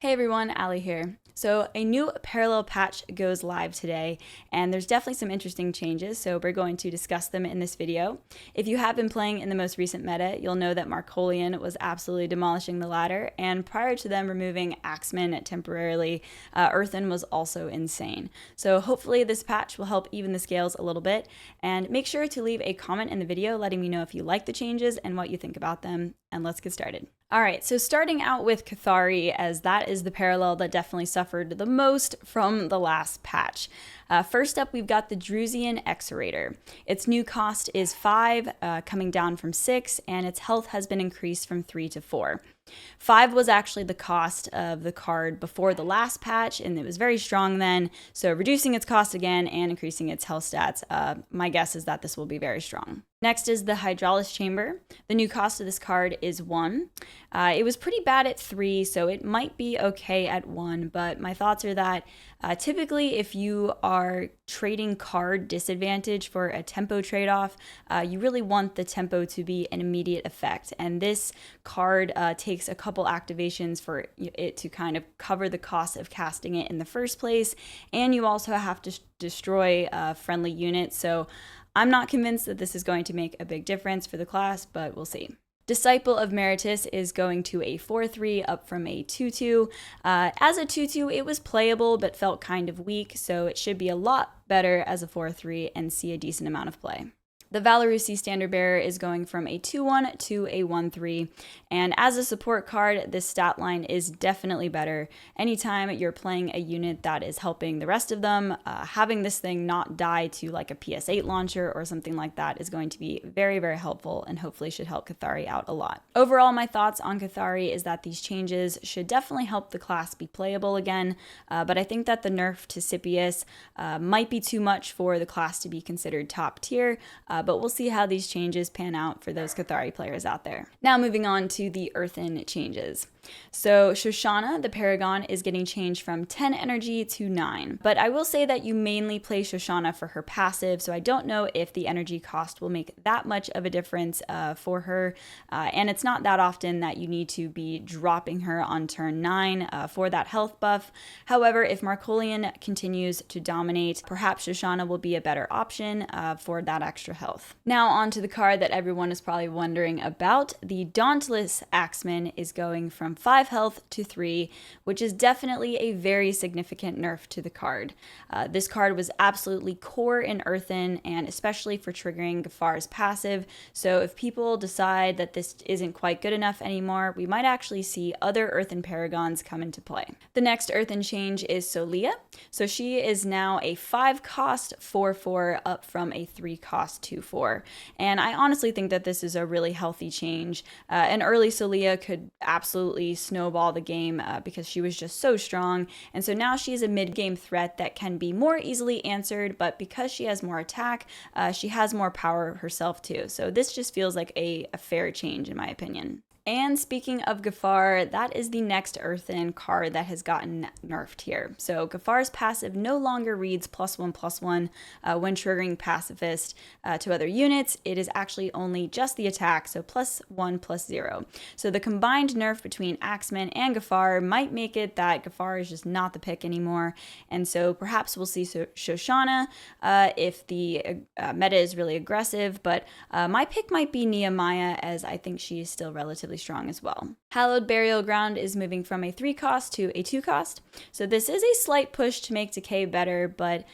Hey everyone, Allie here. So a new parallel patch goes live today, and there's definitely some interesting changes, so we're going to discuss them in this video. If you have been playing in the most recent meta, you'll know that Marcolian was absolutely demolishing the ladder, and prior to them removing Axeman temporarily, Earthen was also insane. So hopefully this patch will help even the scales a little bit, and make sure to leave a comment in the video letting me know if you like the changes and what you think about them, and let's get started. All right, so starting out with Kathari, as that is the parallel that definitely suffered the most from the last patch. First up, we've got the Drusian Exorator. Its new cost is 5, coming down from 6, and its health has been increased from 3 to 4. 5 was actually the cost of the card before the last patch, and it was very strong then, so reducing its cost again and increasing its health stats, my guess is that this will be very strong. Next is the Hydraulis Chamber. The new cost of this card is 1. It was pretty bad at 3, so it might be okay at 1, but my thoughts are that typically if you are trading card disadvantage for a tempo trade-off, you really want the tempo to be an immediate effect, and this card takes a couple activations for it to kind of cover the cost of casting it in the first place, and you also have to destroy friendly units, so I'm not convinced that this is going to make a big difference for the class, but we'll see. Disciple of Meritus is going to a 4-3 up from a 2-2. As a 2-2, it was playable but felt kind of weak, so it should be a lot better as a 4-3 and see a decent amount of play. The Valerusi Standard Bearer is going from a 2-1 to a 1-3, and as a support card, this stat line is definitely better. Anytime you're playing a unit that is helping the rest of them, having this thing not die to like a PS8 launcher or something like that is going to be very, very helpful and hopefully should help Kathari out a lot. Overall, my thoughts on Kathari is that these changes should definitely help the class be playable again, but I think that the nerf to Scipius might be too much for the class to be considered top tier, but we'll see how these changes pan out for those Kathari players out there. Now moving on to the Earthen changes. So Shoshana, the Paragon, is getting changed from 10 energy to 9. But I will say that you mainly play Shoshana for her passive, so I don't know if the energy cost will make that much of a difference for her. And it's not that often that you need to be dropping her on turn 9 for that health buff. However, if Marcolian continues to dominate, perhaps Shoshana will be a better option for that extra health. Now on to the card that everyone is probably wondering about. The Dauntless Axeman is going from 5 health to 3, which is definitely a very significant nerf to the card. This card was absolutely core in Earthen, and especially for triggering Gafar's passive, so if people decide that this isn't quite good enough anymore, we might actually see other Earthen Paragons come into play. The next Earthen change is Solia. So she is now a 5 cost 4-4 up from a 3 cost 2-4, and I honestly think that this is a really healthy change. An early Solia could absolutely snowball the game because she was just so strong, and so now she is a mid-game threat that can be more easily answered, but because she has more attack, she has more power herself too. So this just feels like a fair change in my opinion. And speaking of Gafar, that is the next Earthen card that has gotten nerfed here. So Gafar's passive no longer reads +1/+1 when triggering Pacifist to other units. It is actually only just the attack, so +1/+0. So the combined nerf between Axeman and Gafar might make it that Gafar is just not the pick anymore. And so perhaps we'll see Shoshana if the meta is really aggressive, but my pick might be Nehemiah, as I think she is still relatively strong as well. Hallowed Burial Ground is moving from a 3 cost to a 2 cost. So this is a slight push to make Decay better, but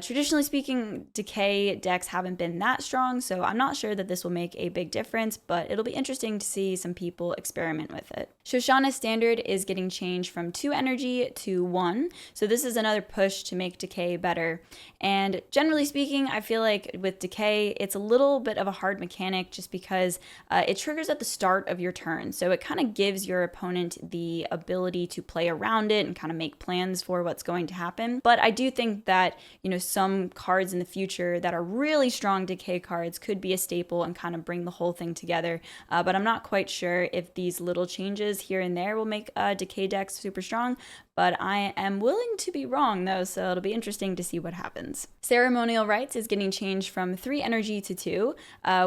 traditionally speaking, Decay decks haven't been that strong, so I'm not sure that this will make a big difference, but it'll be interesting to see some people experiment with it. Shoshana Standard is getting changed from 2 energy to 1, so this is another push to make Decay better. And generally speaking, I feel like with Decay, it's a little bit of a hard mechanic just because it triggers at the start of your turn. So it kind of gives your opponent the ability to play around it and kind of make plans for what's going to happen. But I do think that, some cards in the future that are really strong Decay cards could be a staple and kind of bring the whole thing together. But I'm not quite sure if these little changes here and there will make Decay decks super strong. but I am willing to be wrong though, so it'll be interesting to see what happens. Ceremonial Rites is getting changed from 3 energy to 2,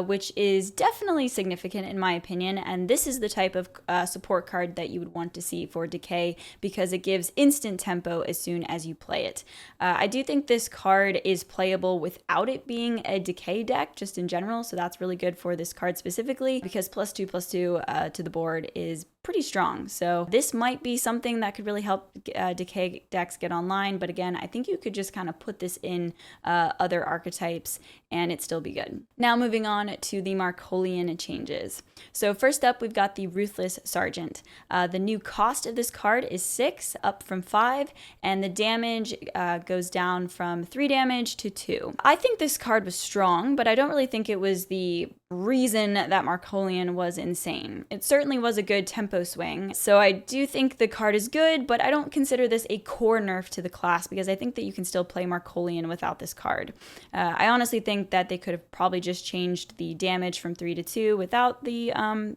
which is definitely significant in my opinion, and this is the type of support card that you would want to see for Decay because it gives instant tempo as soon as you play it. I do think this card is playable without it being a Decay deck, just in general, so that's really good for this card specifically because +2/+2 to the board is pretty strong. So this might be something that could really help Decay decks get online, but again, I think you could just kind of put this in other archetypes and it'd still be good. Now moving on to the Markolian changes. So first up, we've got the Ruthless Sergeant. The new cost of this card is 6, up from 5, and the damage goes down from 3 damage to 2. I think this card was strong, but I don't really think it was the reason that Markolian was insane. It certainly was a good tempo swing, so I do think the card is good, but I don't consider this a core nerf to the class because I think that you can still play Markolian without this card. I honestly think that they could have probably just changed the damage from 3 to 2 without the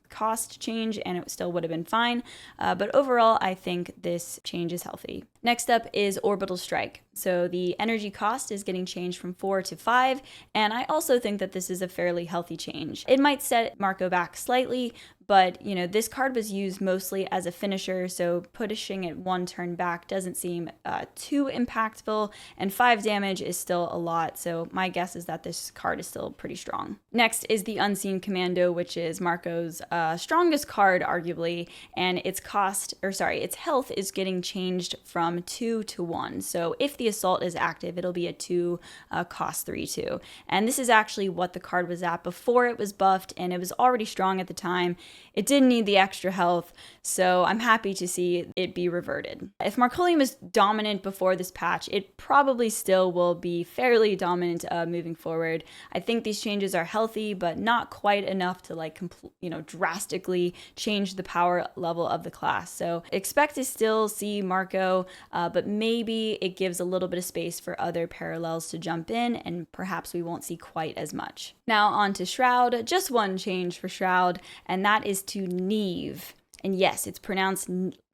cost change and it still would have been fine, but overall I think this change is healthy. Next up is Orbital Strike. So the energy cost is getting changed from 4 to 5, and I also think that this is a fairly healthy change. It might set Marco back slightly, but you know, this card was used mostly as a finisher, so pushing it 1 turn back doesn't seem too impactful, and 5 damage is still a lot, so my guess is that this card is still pretty strong. Next is the Unseen Commando, which is Marco's strongest card arguably, and its health is getting changed from 2 to 1. So if the assault is active, it'll be a 2 cost 3/2. And this is actually what the card was at before it was buffed, and it was already strong at the time. It didn't need the extra health, so I'm happy to see it be reverted. If Markolian was dominant before this patch, it probably still will be fairly dominant moving forward. I think these changes are healthy, but not quite enough to drastically change the power level of the class. So expect to still see Marco, but maybe it gives a little bit of space for other parallels to jump in, and perhaps we won't see quite as much. Now on to Shroud. Just one change for Shroud, and that is to Neve. And yes, it's pronounced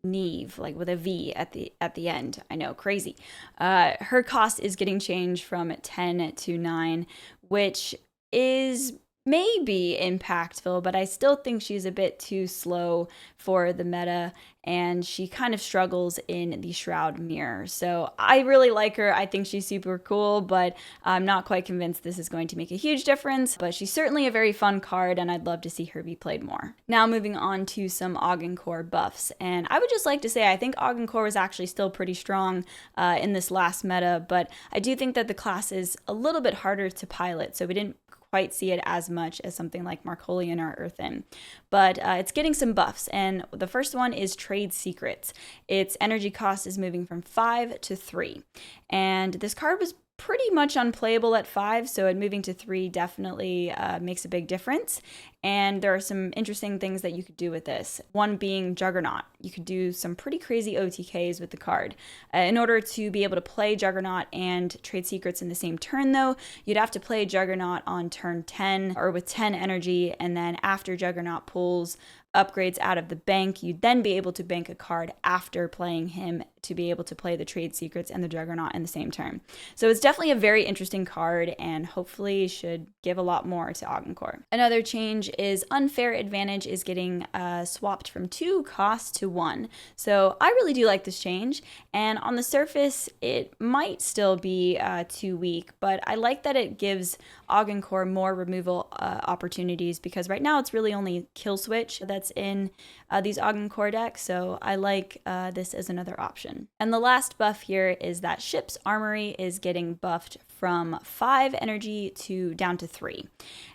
Neve, like with a V at the end. I know, crazy. Her cost is getting changed from 10 to 9, which is maybe impactful, but I still think she's a bit too slow for the meta, and she kind of struggles in the Shroud mirror. So I really like her. I think she's super cool, but I'm not quite convinced this is going to make a huge difference, but she's certainly a very fun card, and I'd love to see her be played more. Now moving on to some Ogoncore buffs, and I would just like to say I think Ogoncore was actually still pretty strong in this last meta, but I do think that the class is a little bit harder to pilot, so we didn't quite see it as much as something like Markolian or Earthen. But it's getting some buffs, and the first one is Trade Secrets. Its energy cost is moving from 5 to 3. And this card was pretty much unplayable at 5, so it moving to 3 definitely makes a big difference. And there are some interesting things that you could do with this. One being Juggernaut. You could do some pretty crazy OTKs with the card. In order to be able to play Juggernaut and Trade Secrets in the same turn though, you'd have to play Juggernaut on turn 10 or with 10 energy, and then after Juggernaut pulls upgrades out of the bank, you'd then be able to bank a card after playing him to be able to play the Trade Secrets and the Juggernaut in the same turn. So it's definitely a very interesting card and hopefully should give a lot more to Ogoncore. Another change is Unfair Advantage is getting swapped from 2 costs to 1. So I really do like this change, and on the surface it might still be too weak, but I like that it gives Ogoncore more removal opportunities, because right now it's really only Kill Switch that's in these Ogoncore decks, so I like this as another option. And the last buff here is that Ship's Armory is getting buffed from 5 energy to down to 3.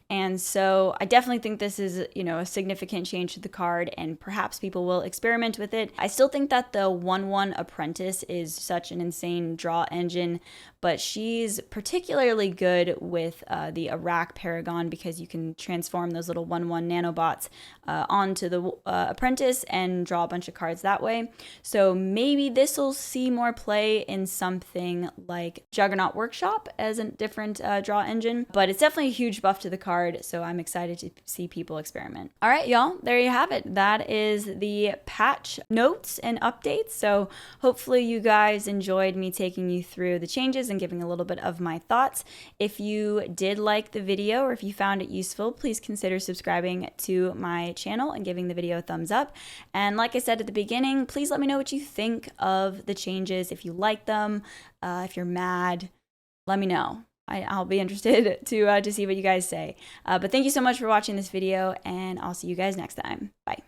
And so I definitely think this is, a significant change to the card, and perhaps people will experiment with it. I still think that the 1/1 Apprentice is such an insane draw engine, but she's particularly good with the Iraq Paragon, because you can transform those little 1/1 nanobots onto the Apprentice apprentice and draw a bunch of cards that way. So maybe this will see more play in something like Juggernaut Workshop as a different draw engine, but it's definitely a huge buff to the card, so I'm excited to see people experiment. All right, y'all, there you have it. That is the patch notes and updates. So hopefully you guys enjoyed me taking you through the changes and giving a little bit of my thoughts. If you did like the video or if you found it useful, please consider subscribing to my channel and giving the video a thumbs up. And like I said at the beginning, please let me know what you think of the changes. If you like them, if you're mad, let me know. I'll be interested to see what you guys say. But thank you so much for watching this video, and I'll see you guys next time. Bye.